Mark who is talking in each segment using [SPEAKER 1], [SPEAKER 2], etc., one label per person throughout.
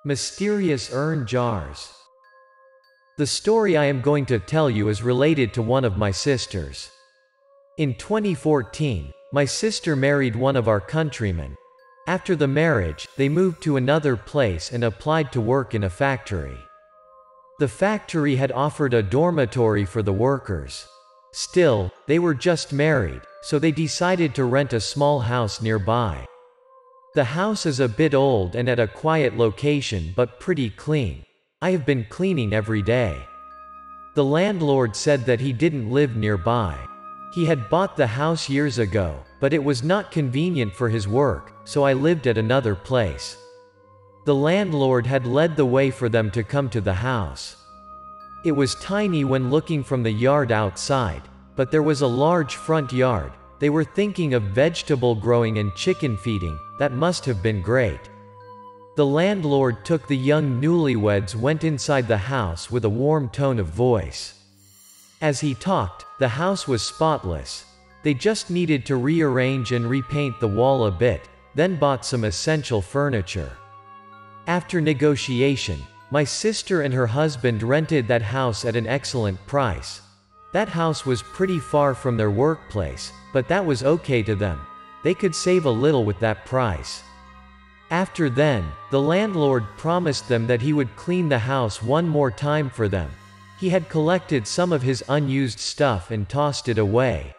[SPEAKER 1] Mysterious urn jars. The story I am going to tell you is related to one of my sisters. In 2014, my sister married one of our countrymen. After the marriage, they moved to another place and applied to work in a factory. The factory had offered a dormitory for the workers. Still, they were just married, so they decided to rent a small house nearby. The house is a bit old and at a quiet location but pretty clean. I have been cleaning every day. The landlord said that he didn't live nearby. He had bought the house years ago, but it was not convenient for his work, so I lived at another place. The landlord had led the way for them to come to the house. It was tiny when looking from the yard outside, but there was a large front yard. They were thinking of vegetable growing and chicken feeding. That must have been great. The landlord took the young newlyweds went inside the house with a warm tone of voice. As he talked, the house was spotless. They just needed to rearrange and repaint the wall a bit, then bought some essential furniture. After negotiation, my sister and her husband rented that house at an excellent price. That house was pretty far from their workplace, but that was okay to them. They could save a little with that price. After then, the landlord promised them that he would clean the house one more time for them. He had collected some of his unused stuff and tossed it away.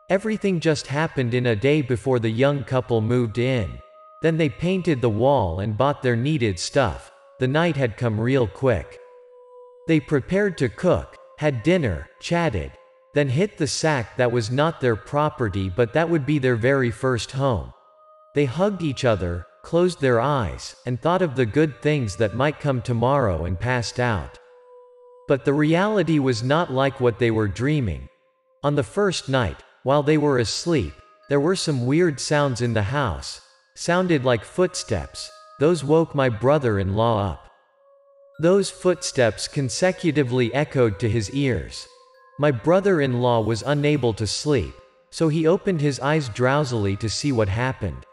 [SPEAKER 1] Everything just happened in a day before the young couple moved in. Then they painted the wall and bought their needed stuff. The night had come real quick. They prepared to cook, had dinner, chatted, then hit the sack that was not their property but that would be their very first home. They hugged each other, closed their eyes, and thought of the good things that might come tomorrow and passed out. But the reality was not like what they were dreaming. On the first night, while they were asleep, there were some weird sounds in the house. Sounded like footsteps. Those woke my brother-in-law up. Those footsteps consecutively echoed to his ears. My brother-in-law was unable to sleep, so he opened his eyes drowsily to see what happened.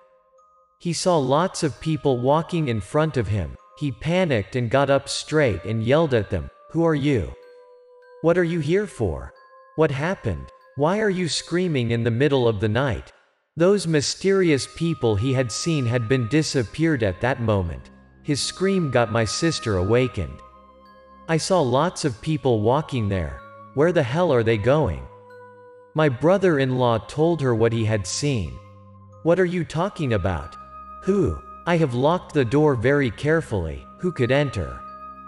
[SPEAKER 1] He saw lots of people walking in front of him. He panicked and got up straight and yelled at them, "Who are you? What are you here for? What happened? Why are you screaming in the middle of the night?" Those mysterious people he had seen had been disappeared at that moment. His scream got my sister awakened. "I saw lots of people walking there. Where the hell are they going?" My brother-in-law told her what he had seen. "What are you talking about? Who? I have locked the door very carefully. Who could enter?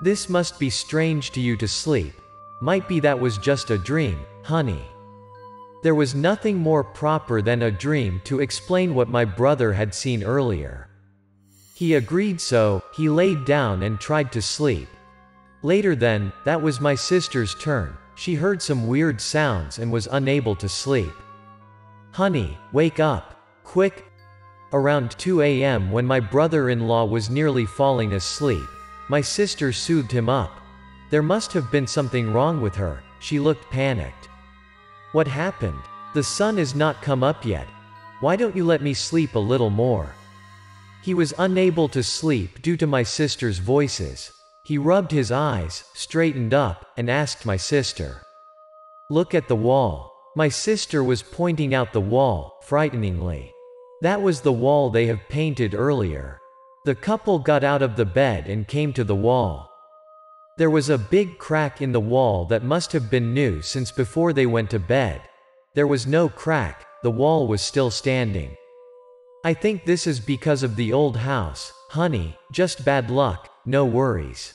[SPEAKER 1] This must be strange to you to sleep. Might be that was just a dream, honey." There was nothing more proper than a dream to explain what my brother had seen earlier. He agreed, so he laid down and tried to sleep. Later then, that was my sister's turn. She heard some weird sounds and was unable to sleep. "Honey, wake up. Quick." Around 2 a.m. when my brother-in-law was nearly falling asleep, my sister soothed him up. There must have been something wrong with her. She looked panicked. "What happened? The sun has not come up yet. Why don't you let me sleep a little more?" He was unable to sleep due to my sister's voices. He rubbed his eyes, straightened up, and asked my sister, "Look at the wall." My sister was pointing out the wall, frighteningly. That was the wall they have painted earlier. The couple got out of the bed and came to the wall. There was a big crack in the wall that must have been new since before they went to bed. There was no crack, the wall was still standing. "I think this is because of the old house, honey, just bad luck, no worries."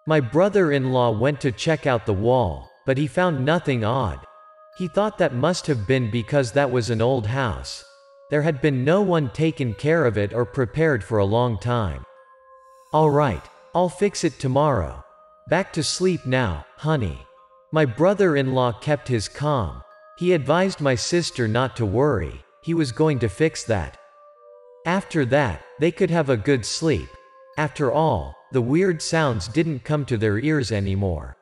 [SPEAKER 1] My brother-in-law went to check out the wall, but he found nothing odd. He thought that must have been because that was an old house. There had been no one taken care of it or prepared for a long time. "All right, I'll fix it tomorrow. Back to sleep now, honey." My brother-in-law kept his calm. He advised my sister not to worry. He was going to fix that. After that, they could have a good sleep. After all, the weird sounds didn't come to their ears anymore.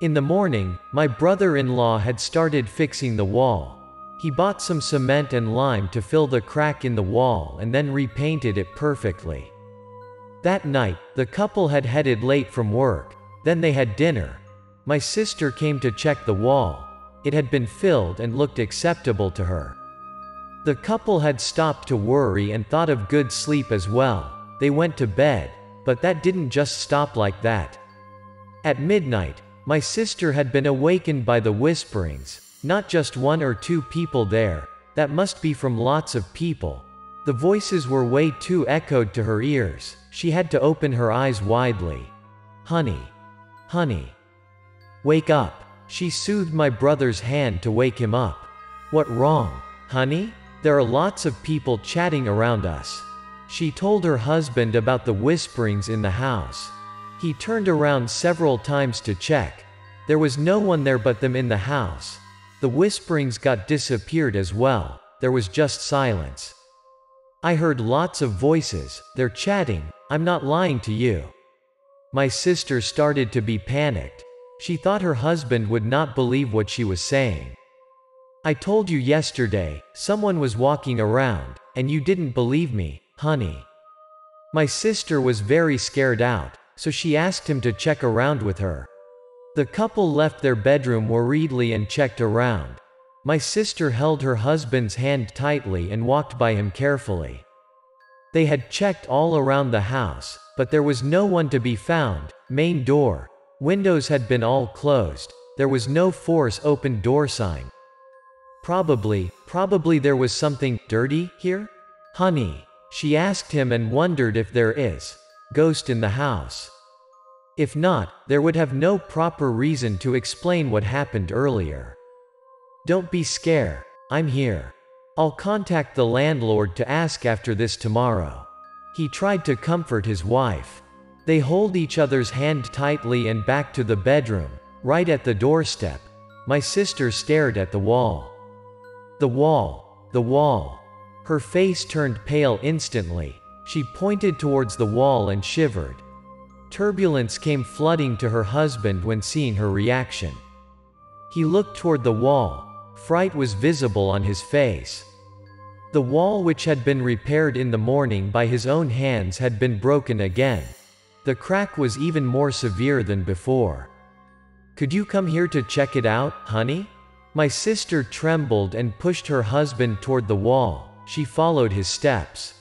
[SPEAKER 1] In the morning, my brother-in-law had started fixing the wall. He bought some cement and lime to fill the crack in the wall and then repainted it perfectly. That night, the couple had headed late from work. Then they had dinner. My sister came to check the wall. It had been filled and looked acceptable to her. The couple had stopped to worry and thought of good sleep as well. They went to bed, but that didn't just stop like that. At midnight, my sister had been awakened by the whisperings, not just one or two people there, that must be from lots of people. The voices were way too echoed to her ears. She had to open her eyes widely. Honey. Honey. Wake up. She soothed my brother's hand to wake him up. What wrong, honey? There are lots of people chatting around us. She told her husband about the whisperings in the house. He turned around several times to check. There was no one there but them in the house. The whisperings disappeared as well. There was just silence. I heard lots of voices. They're chatting. I'm not lying to you. My sister started to be panicked. She thought her husband would not believe what she was saying. I told you yesterday, someone was walking around, and you didn't believe me, honey. My sister was very scared out, so she asked him to check around with her. The couple left their bedroom worriedly and checked around. My sister held her husband's hand tightly and walked by him carefully. They had checked all around the house, but there was no one to be found. Main door. Windows had been all closed. There was no force open door sign. Probably there was something dirty here? Honey, she asked him and wondered if there is ghost in the house. If not, there would have no proper reason to explain what happened earlier. Don't be scared, I'm here. I'll contact the landlord to ask after this tomorrow. He tried to comfort his wife. They hold each other's hand tightly and back to the bedroom. Right at the doorstep, my sister stared at the wall. The wall. Her face turned pale instantly. She pointed towards the wall and shivered. Turbulence came flooding to her husband when seeing her reaction. He looked toward the wall. Fright was visible on his face. The wall, which had been repaired in the morning by his own hands, had been broken again. The crack was even more severe than before. Could you come here to check it out, honey? My sister trembled and pushed her husband toward the wall. She followed his steps.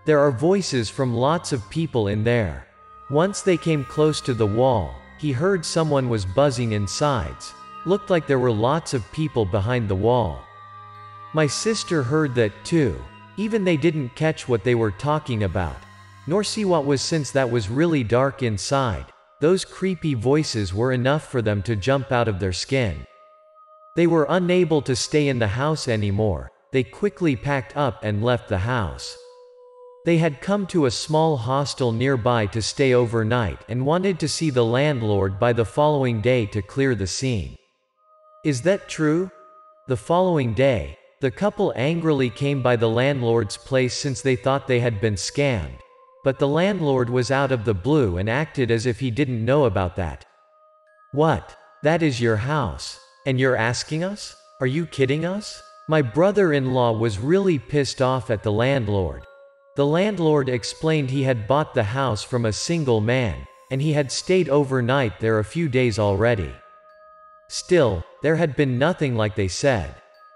[SPEAKER 1] There are voices from lots of people in there. Once they came close to the wall, he heard someone was buzzing inside. Looked like there were lots of people behind the wall. My sister heard that too. Even they didn't catch what they were talking about, nor see what was, since that was really dark inside. Those creepy voices were enough for them to jump out of their skin. They were unable to stay in the house anymore. They quickly packed up and left the house. They had come to a small hostel nearby to stay overnight and wanted to see the landlord by the following day to clear the scene. Is that true? The following day, the couple angrily came by the landlord's place since they thought they had been scammed. But the landlord was out of the blue and acted as if he didn't know about that. What? That is your house? And you're asking us? Are you kidding us? My brother-in-law was really pissed off at the landlord. The landlord explained he had bought the house from a single man, and he had stayed overnight there a few days already. Still, there had been nothing like they said.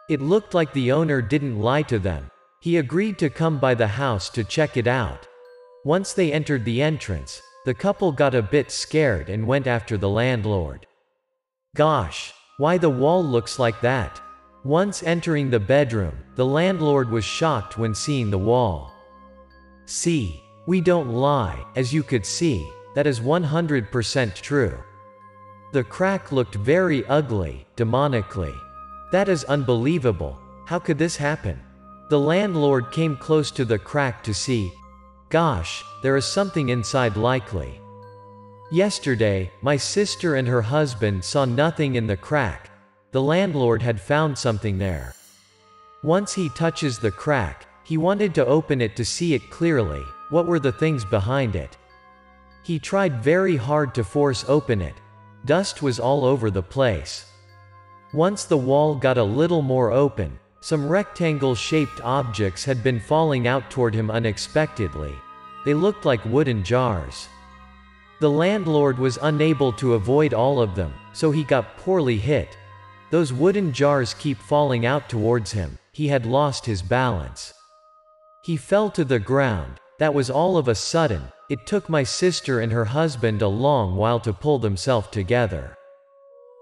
[SPEAKER 1] It looked like the owner didn't lie to them. He agreed to come by the house to check it out. Once they entered the entrance, the couple got a bit scared and went after the landlord. Gosh, why the wall looks like that? Once entering the bedroom, the landlord was shocked when seeing the wall. See, we don't lie, as you could see, that is 100% true. The crack looked very ugly, demonically. That is unbelievable. How could this happen? The landlord came close to the crack to see. Gosh, there is something inside likely. Yesterday, my sister and her husband saw nothing in the crack. The landlord had found something there. Once he touches the crack, he wanted to open it to see it clearly. What were the things behind it? He tried very hard to force open it. Dust was all over the place. Once the wall got a little more open, some rectangle-shaped objects had been falling out toward him unexpectedly. They looked like wooden jars. The landlord was unable to avoid all of them, so he got poorly hit. Those wooden jars keep falling out towards him. He had lost his balance. He fell to the ground. That was all of a sudden. It took my sister and her husband a long while to pull themselves together.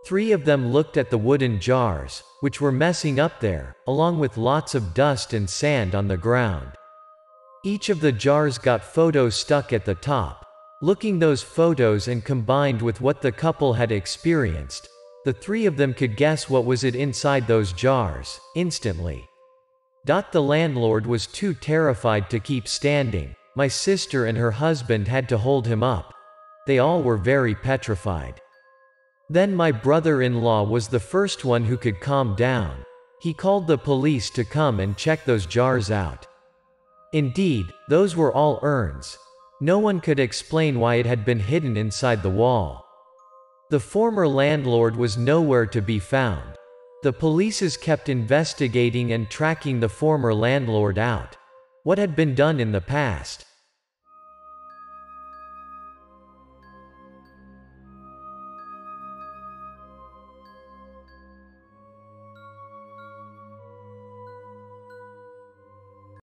[SPEAKER 1] 3 of them looked at the wooden jars, which were messing up there, along with lots of dust and sand on the ground. Each of the jars got photos stuck at the top. Looking those photos and combined with what the couple had experienced, the 3 of them could guess what was it inside those jars, instantly. The landlord was too terrified to keep standing. My sister and her husband had to hold him up. They all were very petrified. Then my brother-in-law was the first one who could calm down. He called the police to come and check those jars out. Indeed, those were all urns. No one could explain why it had been hidden inside the wall. The former landlord was nowhere to be found. The police kept investigating and tracking the former landlord out. What had been done in the past?